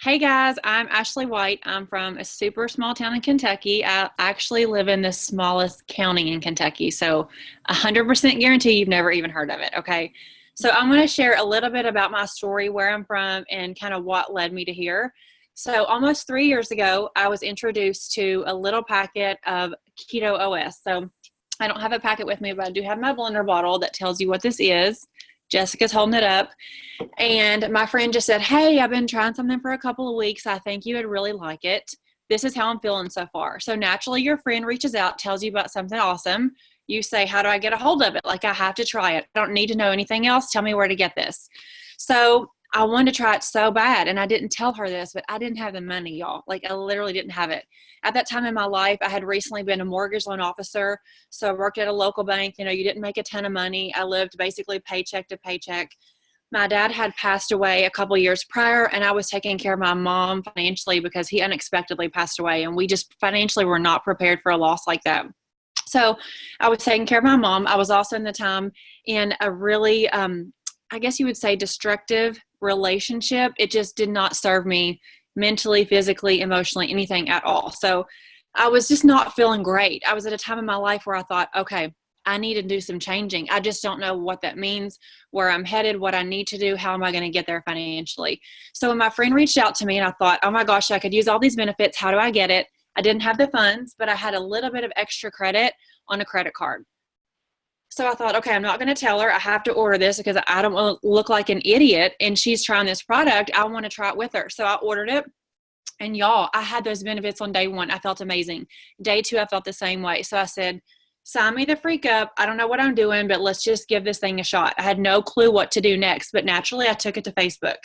Hey guys, I'm Ashley White. I'm from a super small town in Kentucky. I actually live in the smallest county in Kentucky. So 100% guarantee you've never even heard of it. Okay. So I'm going to share a little bit about my story, where I'm from, and kind of what led me to here. So almost 3 years ago, I was introduced to a little packet of Keto OS. So I don't have a packet with me, but I do have my blender bottle that tells you what this is. Jessica's holding it up. And my friend just said, "Hey, I've been trying something for a couple of weeks. I think you would really like it. This is how I'm feeling so far." So naturally, your friend reaches out, tells you about something awesome. You say, "How do I get a hold of it? Like, I have to try it. I don't need to know anything else. Tell me where to get this." So I wanted to try it so bad. And I didn't tell her this, but I didn't have the money, y'all. Like, I literally didn't have it. At that time in my life, I had recently been a mortgage loan officer. So I worked at a local bank. You didn't make a ton of money. I lived basically paycheck to paycheck. My dad had passed away a couple years prior, and I was taking care of my mom financially because he unexpectedly passed away, and we just financially were not prepared for a loss like that. So I was taking care of my mom. I was also in the time in a really, I guess you would say, destructive relationship. It just did not serve me mentally, physically, emotionally, anything at all. So I was just not feeling great. I was at a time in my life where I thought, okay, I need to do some changing. I just don't know what that means, where I'm headed, what I need to do, how am I going to get there financially. So when my friend reached out to me and I thought, oh my gosh, I could use all these benefits. How do I get it? I didn't have the funds, but I had a little bit of extra credit on a credit card. So I thought, okay, I'm not going to tell her. I have to order this because I don't want to look like an idiot. And she's trying this product. I want to try it with her. So I ordered it. And y'all, I had those benefits on day one. I felt amazing. Day two, I felt the same way. So I said, sign me the freak up. I don't know what I'm doing, but let's just give this thing a shot. I had no clue what to do next, but naturally I took it to Facebook.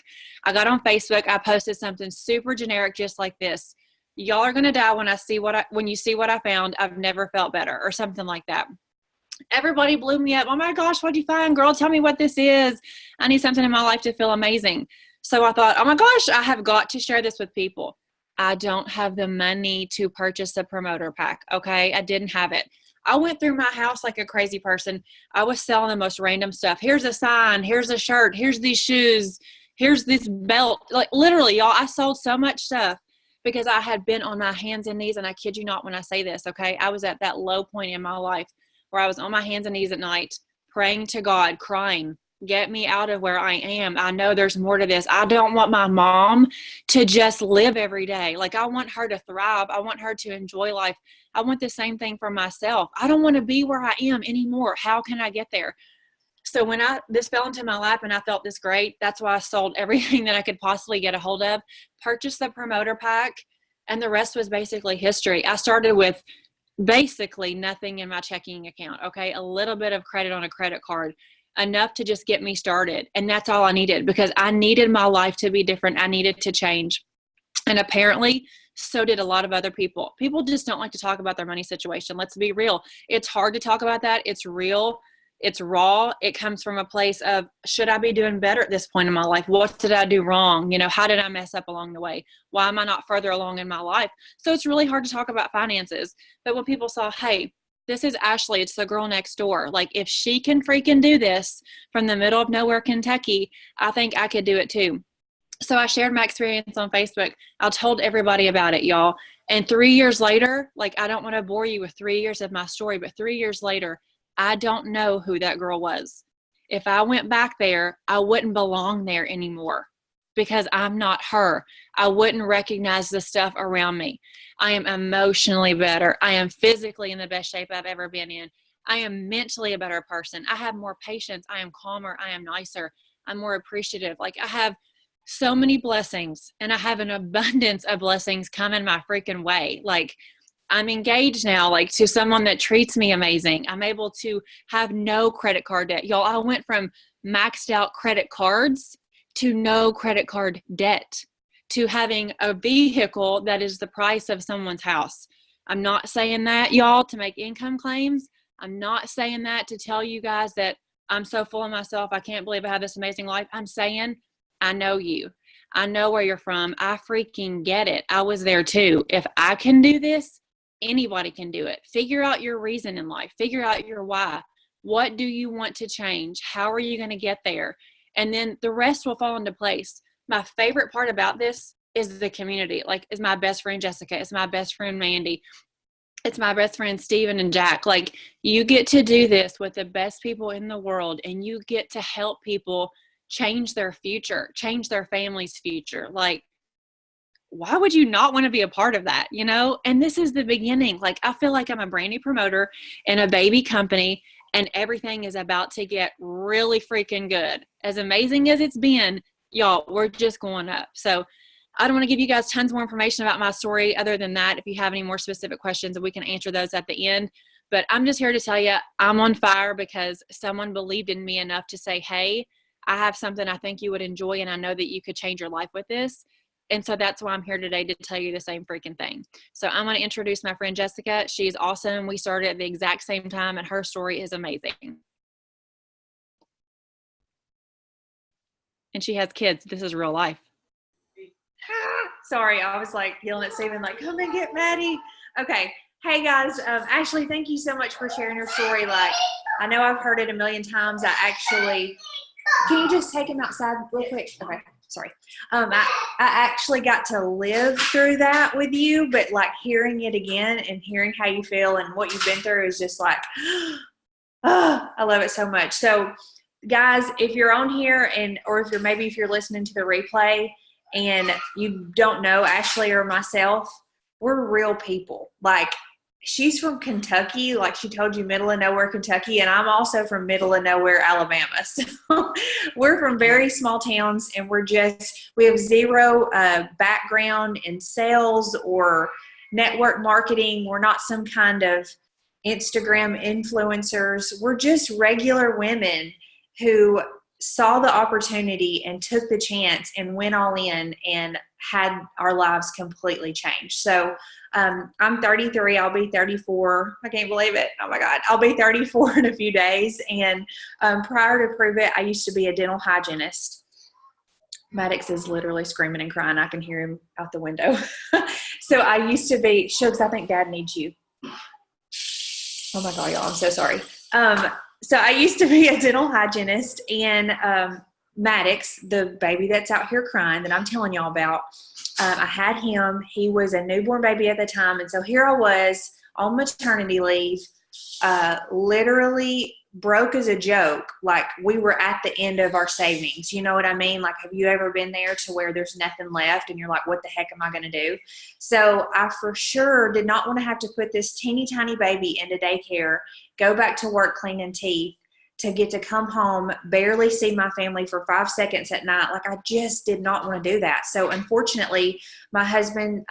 I got on Facebook. I posted something super generic, just like this. Y'all are going to die when you see what I found. I've never felt better, or something like that. Everybody blew me up. Oh my gosh, what'd you find, girl? Tell me what this is. I need something in my life to feel amazing. So I thought, oh my gosh, I have got to share this with people. I don't have the money to purchase a promoter pack. Okay. I didn't have it. I went through my house like a crazy person. I was selling the most random stuff. Here's a sign. Here's a shirt. Here's these shoes. Here's this belt. Like, literally, y'all, I sold so much stuff because I had been on my hands and knees. And I kid you not when I say this. Okay. I was at that low point in my life where I was on my hands and knees at night, praying to God, crying, get me out of where I am. I know there's more to this. I don't want my mom to just live every day. Like, I want her to thrive. I want her to enjoy life. I want the same thing for myself. I don't want to be where I am anymore. How can I get there? So when this fell into my lap and I felt this great, that's why I sold everything that I could possibly get a hold of, purchased the promoter pack, and the rest was basically history. I started with basically nothing in my checking account. Okay. A little bit of credit on a credit card, enough to just get me started. And that's all I needed because I needed my life to be different. I needed to change. And apparently, so did a lot of other people. People just don't like to talk about their money situation. Let's be real. It's hard to talk about that. It's real. It's raw. It comes from a place of, should I be doing better at this point in my life? What did I do wrong? How did I mess up along the way? Why am I not further along in my life? So it's really hard to talk about finances. But when people saw, hey, this is Ashley, it's the girl next door. Like, if she can freaking do this from the middle of nowhere, Kentucky, I think I could do it too. So I shared my experience on Facebook. I told everybody about it, y'all. And 3 years later, like, I don't want to bore you with 3 years of my story, but 3 years later, I don't know who that girl was. If I went back there, I wouldn't belong there anymore because I'm not her. I wouldn't recognize the stuff around me. I am emotionally better. I am physically in the best shape I've ever been in. I am mentally a better person. I have more patience. I am calmer. I am nicer. I'm more appreciative. Like, I have so many blessings, and I have an abundance of blessings coming my freaking way. Like, I'm engaged now, like, to someone that treats me amazing. I'm able to have no credit card debt. Y'all, I went from maxed out credit cards to no credit card debt to having a vehicle that is the price of someone's house. I'm not saying that, y'all, to make income claims. I'm not saying that to tell you guys that I'm so full of myself, I can't believe I have this amazing life. I'm saying, I know you. I know where you're from. I freaking get it. I was there too. If I can do this, anybody can do it. Figure out your reason in life. Figure out your why. What do you want to change? How are you going to get there? And then the rest will fall into place. My favorite part about this is the community. Like, is my best friend Jessica, it's my best friend Mandy, it's my best friend Steven and Jack. Like, you get to do this with the best people in the world, and you get to help people change their future, change their family's future. Like, why would you not want to be a part of that, you know? And this is the beginning. Like, I feel like I'm a brand new promoter in a baby company, and everything is about to get really freaking good. As amazing as it's been, y'all, we're just going up. So I don't want to give you guys tons more information about my story other than that. If you have any more specific questions, we can answer those at the end. But I'm just here to tell you I'm on fire because someone believed in me enough to say, hey, I have something I think you would enjoy, and I know that you could change your life with this. And so that's why I'm here today, to tell you the same freaking thing. So I'm going to introduce my friend Jessica. She's awesome. We started at the exact same time, and her story is amazing. And she has kids. This is real life. Sorry, I was like yelling at Steven, like, come and get Maddie. Okay. Hey guys, Ashley, thank you so much for sharing your story. Like, I know I've heard it a million times. Can you just take him outside real quick? Okay, sorry. I actually got to live through that with you, but like hearing it again and hearing how you feel and what you've been through is just like, oh, I love it so much. So guys, if you're on here or if you're listening to the replay, and you don't know Ashley or myself, we're real people. Like, she's from Kentucky, like she told you, middle of nowhere, Kentucky, and I'm also from middle of nowhere, Alabama. So we're from very small towns, and we have zero background in sales or network marketing. We're not some kind of Instagram influencers. We're just regular women who saw the opportunity and took the chance and went all in and had our lives completely changed. So I'm 33. I'll be 34. I can't believe it. Oh my God. I'll be 34 in a few days. And prior to Prove It, I used to be a dental hygienist. Maddox is literally screaming and crying. I can hear him out the window. So I used to be, Shugs, I think Dad needs you. Oh my God, y'all. I'm so sorry. So I used to be a dental hygienist, and Maddox, the baby that's out here crying that I'm telling y'all about, I had him. He was a newborn baby at the time, and so here I was on maternity leave, literally broke as a joke. Like, we were at the end of our savings. You know what I mean? Like, have you ever been there to where there's nothing left and you're like, what the heck am I going to do? So I for sure did not want to have to put this teeny tiny baby into daycare, go back to work cleaning teeth, to get to come home, barely see my family for 5 seconds at night. Like, I just did not want to do that. So unfortunately, my husband,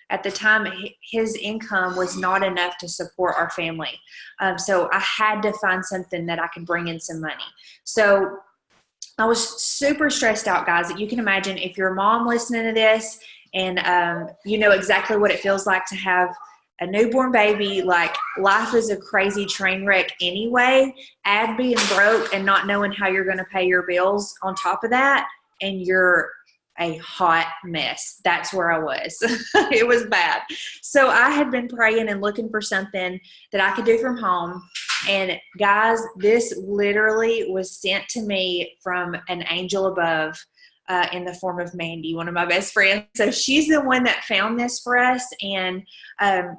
at the time, his income was not enough to support our family. So I had to find something that I could bring in some money. So I was super stressed out, guys. You can imagine if you're a mom listening to this and you know exactly what it feels like to have a newborn baby. Like, life is a crazy train wreck anyway. Add being broke and not knowing how you're going to pay your bills on top of that, and you're a hot mess. That's where I was. It was bad. So I had been praying and looking for something that I could do from home. And guys, this literally was sent to me from an angel above, in the form of Mandy, one of my best friends. So she's the one that found this for us. And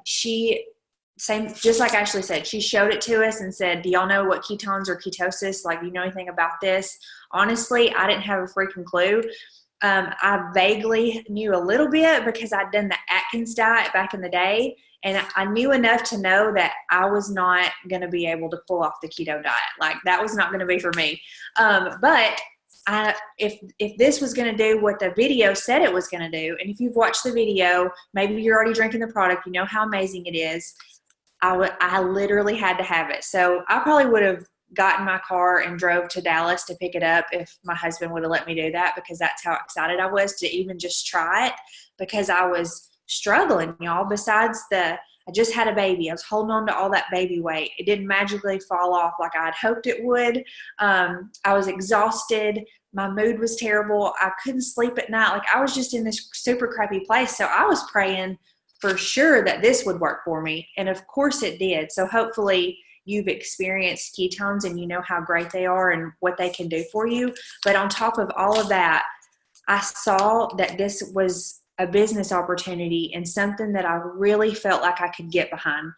just like Ashley said, she showed it to us and said, do y'all know what ketones or ketosis? Like, do you know anything about this? Honestly, I didn't have a freaking clue. I vaguely knew a little bit because I'd done the Atkins diet back in the day. And I knew enough to know that I was not going to be able to pull off the keto diet. Like, that was not going to be for me. But if this was going to do what the video said it was going to do, and if you've watched the video, maybe you're already drinking the product, you know how amazing it is. I literally had to have it. So I probably would have got in my car and drove to Dallas to pick it up if my husband would have let me do that, because that's how excited I was to even just try it, because I was struggling, y'all. I just had a baby. I was holding on to all that baby weight. It didn't magically fall off like I'd hoped it would. I was exhausted. My mood was terrible. I couldn't sleep at night. Like, I was just in this super crappy place. So I was praying for sure that this would work for me. And of course it did. So hopefully you've experienced ketones and you know how great they are and what they can do for you. But on top of all of that, I saw that this was a business opportunity and something that I really felt like I could get behind.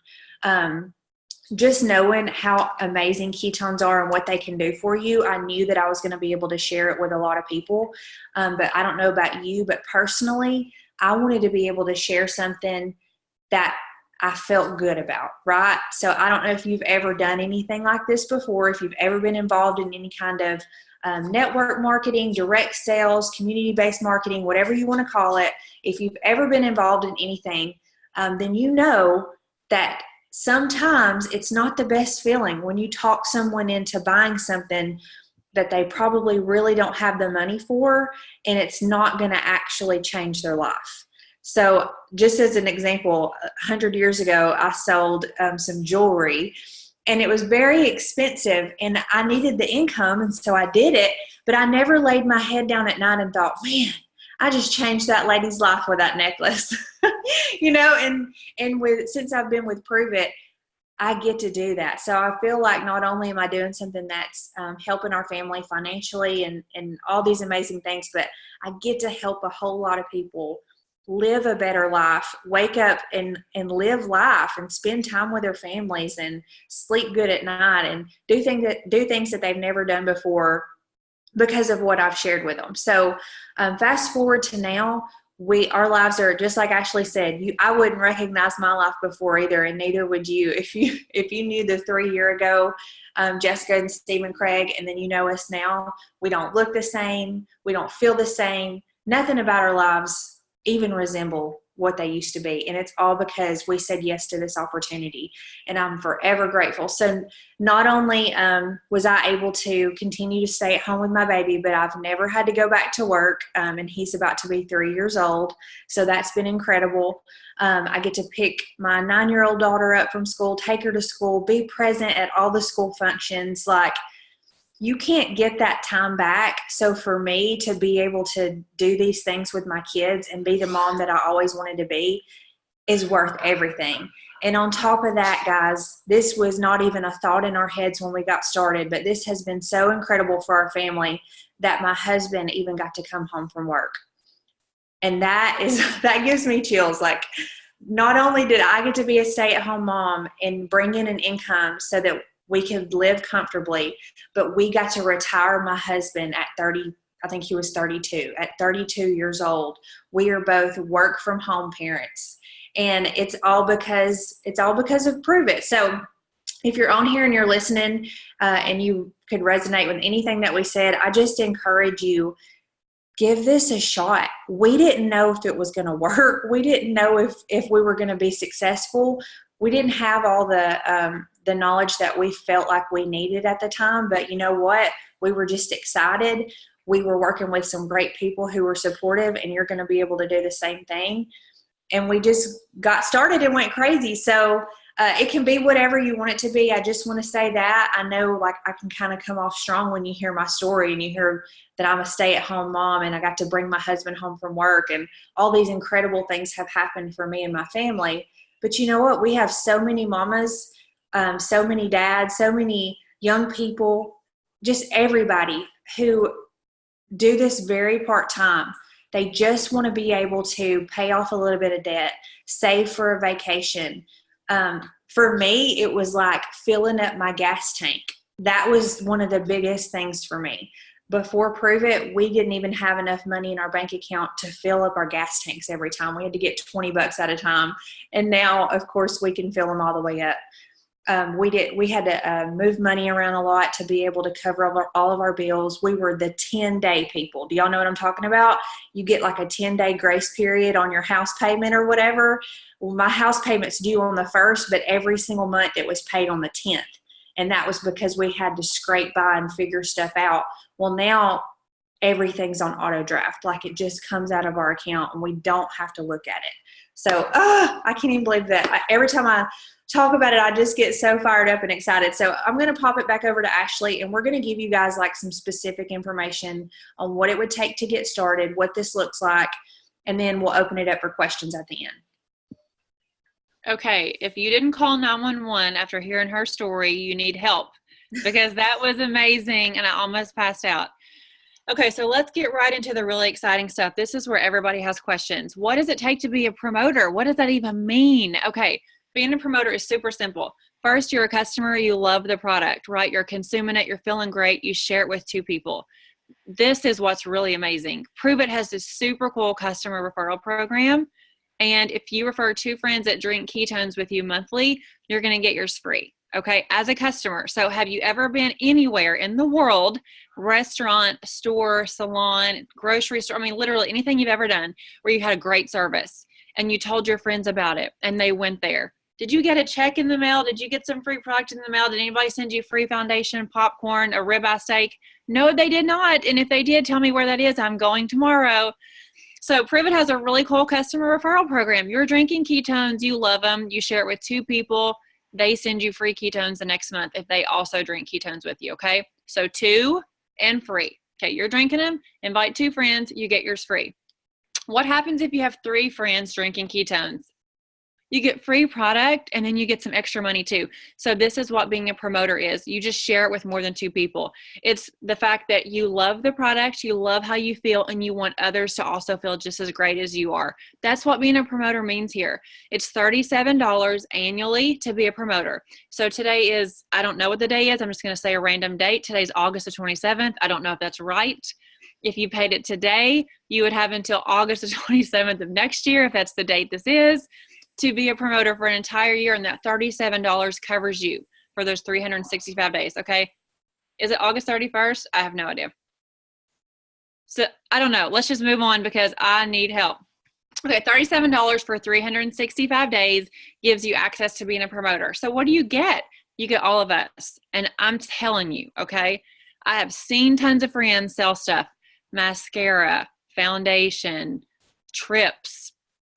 Just knowing how amazing ketones are and what they can do for you, I knew that I was going to be able to share it with a lot of people. But I don't know about you, but personally, I wanted to be able to share something that I felt good about, right? So I don't know if you've ever done anything like this before, if you've ever been involved in any kind of network marketing, direct sales, community-based marketing, whatever you want to call it. If you've ever been involved in anything, then you know that sometimes it's not the best feeling when you talk someone into buying something that they probably really don't have the money for, and it's not going to actually change their life. So just as an example, 100 years ago, I sold some jewelry, and it was very expensive, and I needed the income, and so I did it, but I never laid my head down at night and thought, man, I just changed that lady's life with that necklace. And since I've been with Prove It, I get to do that. So I feel like not only am I doing something that's helping our family financially and all these amazing things, but I get to help a whole lot of people live a better life, wake up and live life and spend time with their families and sleep good at night and do things that they've never done before because of what I've shared with them. So fast forward to now, our lives are just like Ashley said. I wouldn't recognize my life before either, and neither would you if you knew the 3 year ago Jessica and Stephen Craig, and then you know us now. We don't look the same. We don't feel the same. Nothing about our lives even resemble what they used to be. And it's all because we said yes to this opportunity. And I'm forever grateful. So not only was I able to continue to stay at home with my baby, but I've never had to go back to work. And he's about to be 3 years old. So that's been incredible. I get to pick my 9-year-old daughter up from school, take her to school, be present at all the school functions. Like, you can't get that time back. So for me to be able to do these things with my kids and be the mom that I always wanted to be is worth everything. And on top of that, guys, this was not even a thought in our heads when we got started, but this has been so incredible for our family that my husband even got to come home from work. And that gives me chills. Like, not only did I get to be a stay-at-home mom and bring in an income so that we could live comfortably, but we got to retire my husband at 30. I think he was 32. At 32 years old, we are both work from home parents, and it's all because of Prove It. So if you're on here and you're listening and you could resonate with anything that we said, I just encourage you, give this a shot. We didn't know if it was going to work. We didn't know if we were going to be successful. We didn't have all the knowledge that we felt like we needed at the time. But you know what? We were just excited. We were working with some great people who were supportive, and you're going to be able to do the same thing. And we just got started and went crazy. So it can be whatever you want it to be. I just want to say that. I know, like, I can kind of come off strong when you hear my story and you hear that I'm a stay-at-home mom and I got to bring my husband home from work, and all these incredible things have happened for me and my family. But you know what? We have so many mamas, so many dads, so many young people, just everybody who do this very part-time. They just want to be able to pay off a little bit of debt, save for a vacation. For me, it was like filling up my gas tank. That was one of the biggest things for me. Before Prove It, we didn't even have enough money in our bank account to fill up our gas tanks every time. We had to get $20 at a time. And now, of course, we can fill them all the way up. We had to move money around a lot to be able to cover all of our bills. We were the 10-day people. Do y'all know what I'm talking about? You get like a 10-day grace period on your house payment or whatever. Well, my house payment's due on the 1st, but every single month it was paid on the 10th. And that was because we had to scrape by and figure stuff out. Well, now everything's on auto draft. Like, it just comes out of our account and we don't have to look at it. So I can't even believe that. Every time I talk about it, I just get so fired up and excited. So I'm going to pop it back over to Ashley, and we're going to give you guys like some specific information on what it would take to get started, what this looks like, and then we'll open it up for questions at the end. Okay, if you didn't call 911 after hearing her story, you need help, because that was amazing and I almost passed out. Okay, so let's get right into the really exciting stuff. This is where everybody has questions. What does it take to be a promoter? What does that even mean? Okay, being a promoter is super simple. First, you're a customer, you love the product, right? You're consuming it, you're feeling great, you share it with two people. This is what's really amazing. Prove It has this super cool customer referral program. And if you refer two friends that drink ketones with you monthly, you're going to get yours free. Okay, as a customer. So have you ever been anywhere in the world, restaurant, store, salon, grocery store, I mean, literally anything you've ever done where you had a great service and you told your friends about it and they went there? Did you get a check in the mail? Did you get some free product in the mail? Did anybody send you free foundation, popcorn, a ribeye steak? No, they did not. And if they did, tell me where that is. I'm going tomorrow. So Prove It has a really cool customer referral program. You're drinking ketones, you love them, you share it with two people, they send you free ketones the next month if they also drink ketones with you, okay? So 2 and free. Okay, you're drinking them, invite 2 friends, you get yours free. What happens if you have 3 friends drinking ketones? You get free product and then you get some extra money too. So this is what being a promoter is. You just share it with more than 2 people. It's the fact that you love the product, you love how you feel, and you want others to also feel just as great as you are. That's what being a promoter means here. It's $37 annually to be a promoter. So today is, I don't know what the day is. I'm just going to say a random date. Today's August the 27th. I don't know if that's right. If you paid it today, you would have until August the 27th of next year, if that's the date this is, to be a promoter for an entire year, and that $37 covers you for those 365 days, okay? Is it August 31st? I have no idea. So I don't know. Let's just move on because I need help. Okay, $37 for 365 days gives you access to being a promoter. So what do you get? You get all of us. And I'm telling you, okay, I have seen tons of friends sell stuff, mascara, foundation, trips,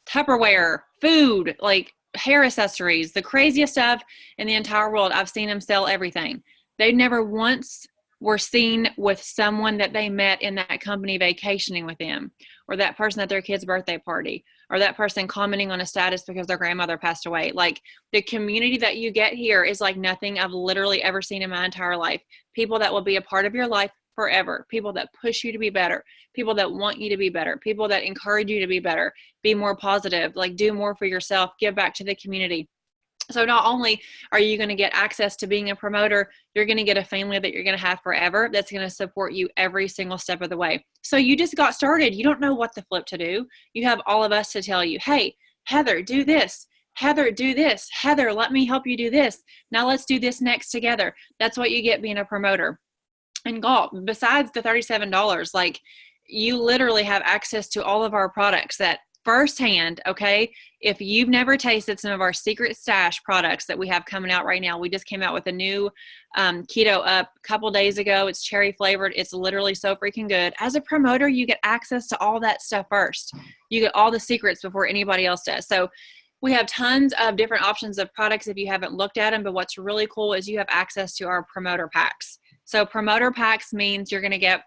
Tupperware, food, like hair accessories, the craziest stuff in the entire world. I've seen them sell everything. They never once were seen with someone that they met in that company vacationing with them, or that person at their kid's birthday party, or that person commenting on a status because their grandmother passed away. Like, the community that you get here is like nothing I've literally ever seen in my entire life. People that will be a part of your life forever, people that push you to be better, people that want you to be better, people that encourage you to be better, be more positive, like do more for yourself, give back to the community. So not only are you going to get access to being a promoter, you're going to get a family that you're going to have forever that's going to support you every single step of the way. So you just got started. You don't know what the flip to do. You have all of us to tell you, hey, Heather, do this. Heather, do this. Heather, let me help you do this. Now let's do this next together. That's what you get being a promoter. And golf, besides the $37, like, you literally have access to all of our products that firsthand, okay? If you've never tasted some of our secret stash products that we have coming out right now, we just came out with a new Keto Up a couple days ago. It's cherry flavored. It's literally so freaking good. As a promoter, you get access to all that stuff first. You get all the secrets before anybody else does. So we have tons of different options of products if you haven't looked at them, but what's really cool is you have access to our promoter packs. So promoter packs means you're going to get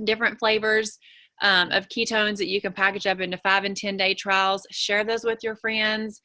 different flavors of ketones that you can package up into 5 and 10 day trials. Share those with your friends.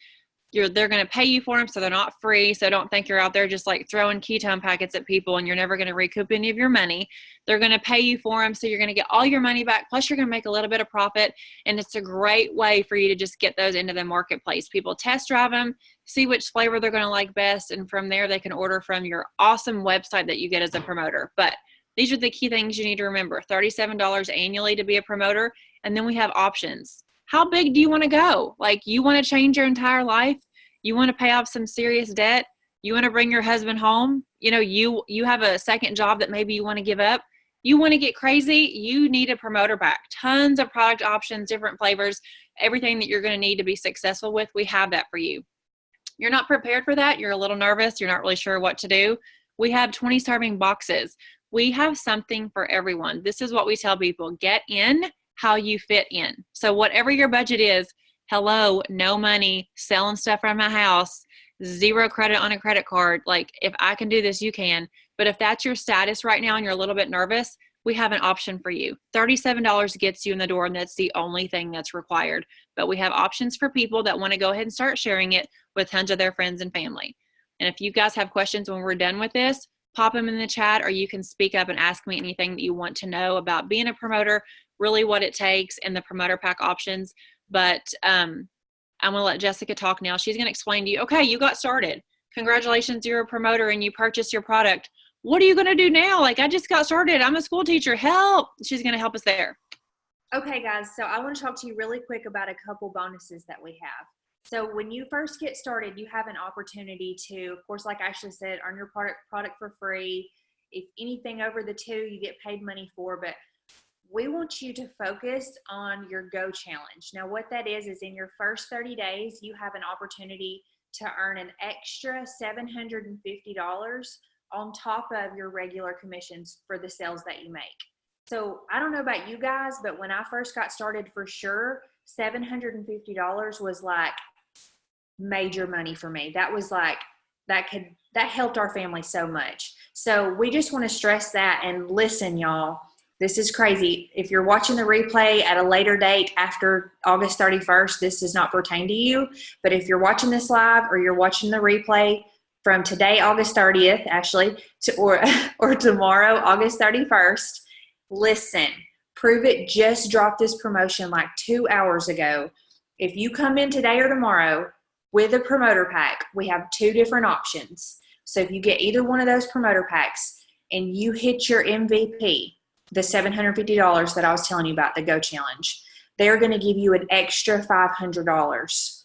They're going to pay you for them, so they're not free. So don't think you're out there just like throwing ketone packets at people and you're never going to recoup any of your money. They're going to pay you for them, so you're going to get all your money back. Plus, you're going to make a little bit of profit, and it's a great way for you to just get those into the marketplace. People test drive them, see which flavor they're going to like best, and from there they can order from your awesome website that you get as a promoter. But these are the key things you need to remember. $37 annually to be a promoter, and then we have options. How big do you want to go? Like, you want to change your entire life? You want to pay off some serious debt? You want to bring your husband home? You know, you have a second job that maybe you want to give up. You want to get crazy? You need a promoter pack. Tons of product options, different flavors, everything that you're going to need to be successful with. We have that for you. You're not prepared for that. You're a little nervous. You're not really sure what to do. We have 20 serving boxes. We have something for everyone. This is what we tell people. Get in how you fit in. So whatever your budget is, hello, no money, selling stuff from my house, 0 credit on a credit card. Like, if I can do this, you can. But if that's your status right now and you're a little bit nervous, we have an option for you. $37 gets you in the door, and that's the only thing that's required. But we have options for people that want to go ahead and start sharing it with tons of their friends and family. And if you guys have questions when we're done with this, pop them in the chat, or you can speak up and ask me anything that you want to know about being a promoter, really what it takes, and the promoter pack options. But I'm going to let Jessica talk now. She's going to explain to you, okay, you got started. Congratulations, you're a promoter and you purchased your product. What are you going to do now? Like, I just got started. I'm a school teacher. Help. She's going to help us there. Okay, guys. So I want to talk to you really quick about a couple bonuses that we have. So when you first get started, you have an opportunity to, of course, like Ashley said, earn your product for free. If anything over the 2, you get paid money for, but we want you to focus on your Go Challenge. Now, what that is in your first 30 days, you have an opportunity to earn an extra $750 on top of your regular commissions for the sales that you make. So I don't know about you guys, but when I first got started, for sure, $750 was like major money for me. That was like, that helped our family so much. So we just want to stress that. And listen, y'all, this is crazy. If you're watching the replay at a later date after August 31st, this does not pertain to you. But if you're watching this live or you're watching the replay from today, August 30th, Ashley, or tomorrow, August 31st, listen, Prove It just dropped this promotion like 2 hours ago. If you come in today or tomorrow with a promoter pack, we have 2 different options. So if you get either one of those promoter packs and you hit your MVP, the $750 that I was telling you about, the Go Challenge, they're going to give you an extra $500.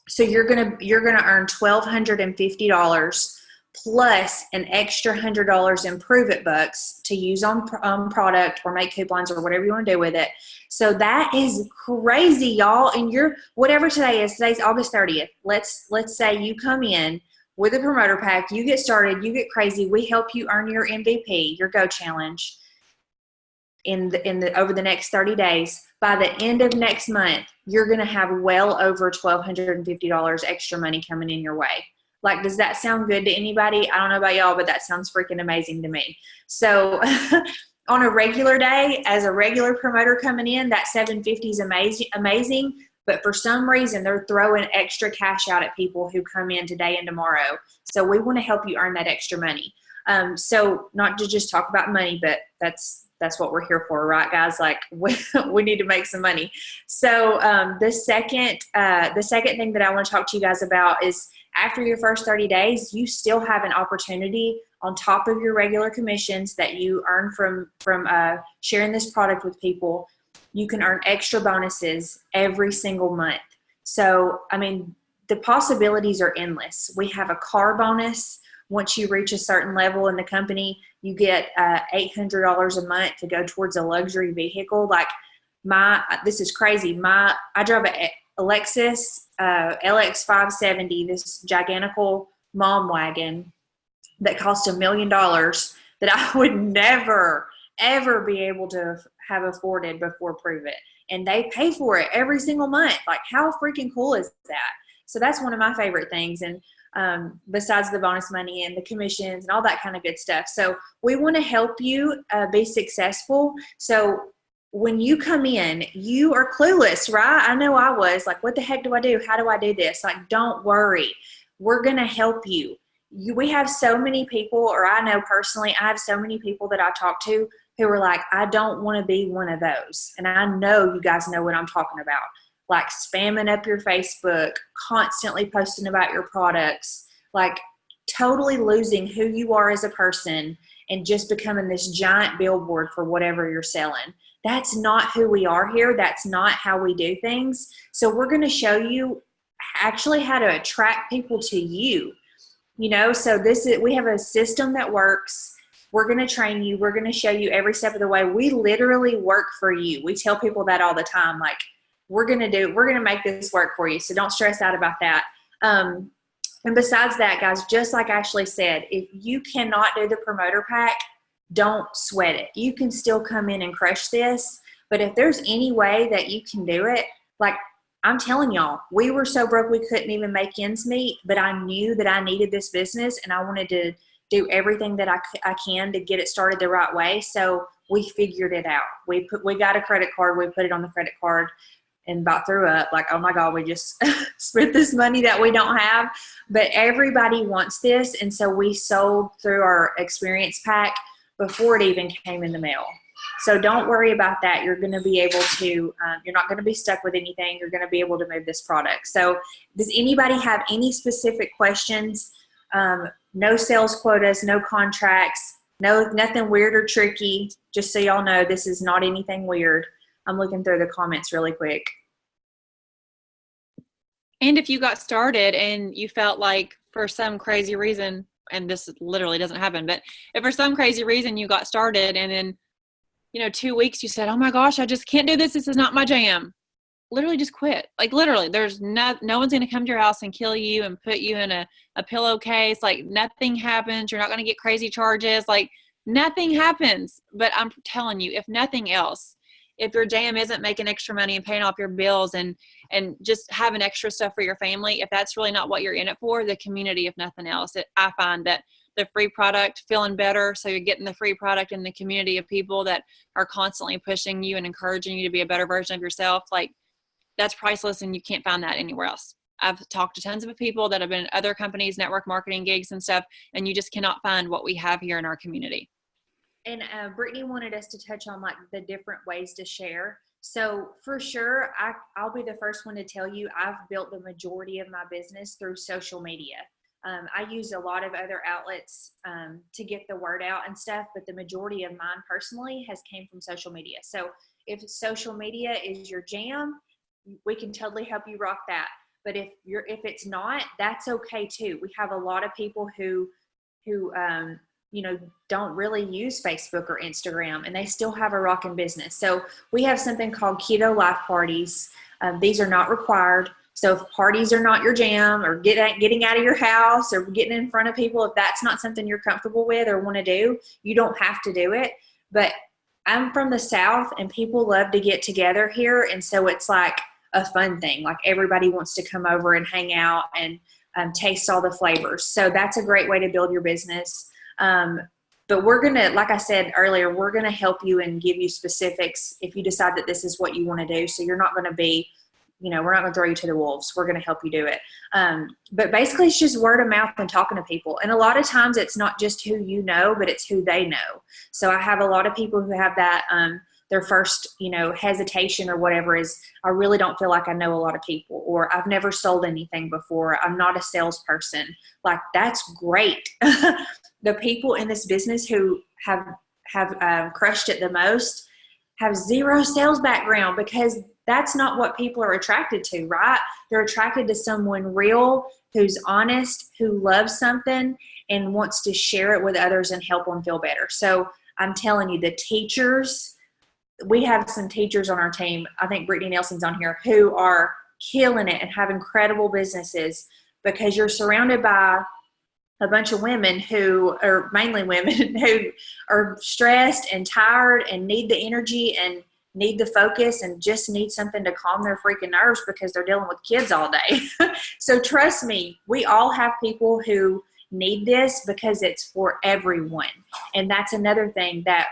So you're going to earn $1,250 plus an extra $100 in Prove It bucks to use on product or make coupons or whatever you want to do with it. So that is crazy, y'all. And whatever today is, today's August 30th. Let's say you come in with a promoter pack, you get started, you get crazy. We help you earn your MVP, your Go Challenge over the next 30 days. By the end of next month, you're going to have well over $1,250 extra money coming in your way. Like, does that sound good to anybody? I don't know about y'all, but that sounds freaking amazing to me. So on a regular day, as a regular promoter coming in, that $750 is amazing. But for some reason, they're throwing extra cash out at people who come in today and tomorrow. So we want to help you earn that extra money. So not to just talk about money, but that's what we're here for, right, guys? Like, we need to make some money. So the second thing that I want to talk to you guys about is, after your first 30 days, you still have an opportunity on top of your regular commissions that you earn from sharing this product with people. You can earn extra bonuses every single month. So, I mean, the possibilities are endless. We have a car bonus. Once you reach a certain level in the company, you get $800 a month to go towards a luxury vehicle. Like, this is crazy. I drive a Lexus LX 570, this gigantical mom wagon that cost $1 million that I would never, ever be able to have afforded before Prove It. And they pay for it every single month. Like, how freaking cool is that? So that's one of my favorite things. And besides the bonus money and the commissions and all that kind of good stuff. So we want to help you be successful. So when you come in, you are clueless, right? I know I was like, what the heck do I do? How do I do this? Like, don't worry. We're going to help you. We have so many people, or I know personally, I have so many people that I talk to who are like, I don't want to be one of those. And I know you guys know what I'm talking about. Like, spamming up your Facebook, constantly posting about your products, like totally losing who you are as a person and just becoming this giant billboard for whatever you're selling. That's not who we are here. That's not how we do things. So we're going to show you actually how to attract people to you. You know, so we have a system that works. We're going to train you. We're going to show you every step of the way. We literally work for you. We tell people that all the time. Like, we're going to make this work for you. So don't stress out about that. And besides that, guys, just like Ashley said, if you cannot do the promoter pack, don't sweat it. You can still come in and crush this. But if there's any way that you can do it, like, I'm telling y'all, we were so broke we couldn't even make ends meet, but I knew that I needed this business and I wanted to do everything that I can to get it started the right way. So we figured it out. We got a credit card. We put it on the credit card. and about threw up, like, oh my God, we just spent this money that we don't have. But everybody wants this. And so we sold through our experience pack before it even came in the mail. So don't worry about that. You're going to be able to, you're not going to be stuck with anything. You're going to be able to move this product. So does anybody have any specific questions? No sales quotas, no contracts, nothing weird or tricky. Just so y'all know, this is not anything weird. I'm looking through the comments really quick. And if you got started and you felt like for some crazy reason, and this literally doesn't happen, but if for some crazy reason you got started and then, 2 weeks you said, oh my gosh, I just can't do this. This is not my jam. Literally just quit. Like literally there's no one's going to come to your house and kill you and put you in a pillowcase. Like nothing happens. You're not going to get crazy charges. Like nothing happens. But I'm telling you, if nothing else, if your jam isn't making extra money and paying off your bills and just having extra stuff for your family, if that's really not what you're in it for, the community, if nothing else, I find that the free product, feeling better, so you're getting the free product in the community of people that are constantly pushing you and encouraging you to be a better version of yourself, like that's priceless and you can't find that anywhere else. I've talked to tons of people that have been in other companies, network marketing gigs and stuff, and you just cannot find what we have here in our community. And Brittany wanted us to touch on like the different ways to share. So for sure, I'll be the first one to tell you I've built the majority of my business through social media. I use a lot of other outlets to get the word out and stuff, but the majority of mine personally has came from social media. So if social media is your jam, we can totally help you rock that. But if it's not, that's okay too. We have a lot of people who don't really use Facebook or Instagram, and they still have a rocking business. So we have something called Keto Life Parties. These are not required. So if parties are not your jam, or getting out of your house or getting in front of people, if that's not something you're comfortable with or want to do, you don't have to do it. But I'm from the South and people love to get together here. And so it's like a fun thing. Like everybody wants to come over and hang out and taste all the flavors. So that's a great way to build your business. But we're going to, like I said earlier, we're going to help you and give you specifics if you decide that this is what you want to do. So you're not going to be, we're not going to throw you to the wolves. We're going to help you do it. But basically it's just word of mouth and talking to people. And a lot of times it's not just who you know, but it's who they know. So I have a lot of people who have that, their first, hesitation or whatever is, I really don't feel like I know a lot of people, or I've never sold anything before. I'm not a salesperson. Like that's great. The people in this business who have crushed it the most have zero sales background, because that's not what people are attracted to, right? They're attracted to someone real, who's honest, who loves something and wants to share it with others and help them feel better. So I'm telling you, the teachers, we have some teachers on our team, I think Brittany Nelson's on here, who are killing it and have incredible businesses, because you're surrounded by a bunch of women who are mainly women who are stressed and tired and need the energy and need the focus and just need something to calm their freaking nerves because they're dealing with kids all day. So trust me, we all have people who need this because it's for everyone. And that's another thing that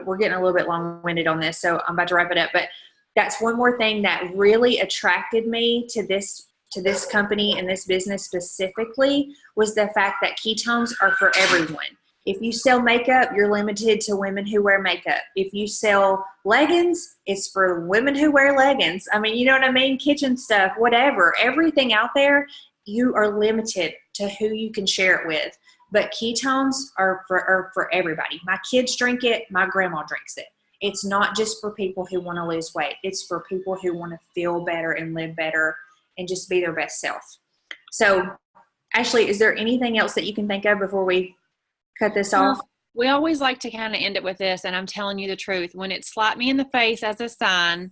we're getting a little bit long-winded on this, so I'm about to wrap it up. But that's one more thing that really attracted me to this company and this business specifically, was the fact that ketones are for everyone. If you sell makeup, you're limited to women who wear makeup. If you sell leggings, it's for women who wear leggings. I mean, you know what I mean? Kitchen stuff, whatever. Everything out there, you are limited to who you can share it with. But ketones are for everybody. My kids drink it. My grandma drinks it. It's not just for people who want to lose weight. It's for people who want to feel better and live better and just be their best self. So, Ashley, is there anything else that you can think of before we cut this off? We always like to kind of end it with this, and I'm telling you the truth. When it slapped me in the face as a sign,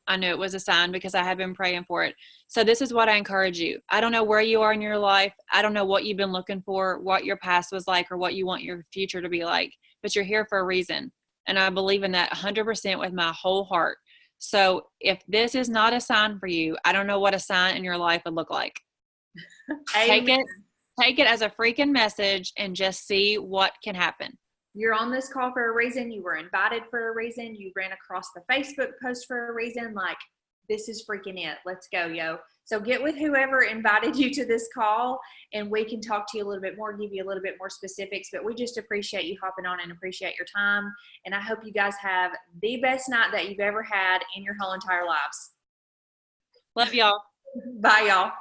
I knew it was a sign because I had been praying for it. So this is what I encourage you. I don't know where you are in your life. I don't know what you've been looking for, what your past was like, or what you want your future to be like, but you're here for a reason. And I believe in that 100% with my whole heart. So if this is not a sign for you, I don't know what a sign in your life would look like. Take it as a freaking message and just see what can happen. You're on this call for a reason. You were invited for a reason. You ran across the Facebook post for a reason. Like, this is freaking it. Let's go, yo. So get with whoever invited you to this call, and we can talk to you a little bit more, give you a little bit more specifics. But we just appreciate you hopping on and appreciate your time. And I hope you guys have the best night that you've ever had in your whole entire lives. Love y'all. Bye, y'all.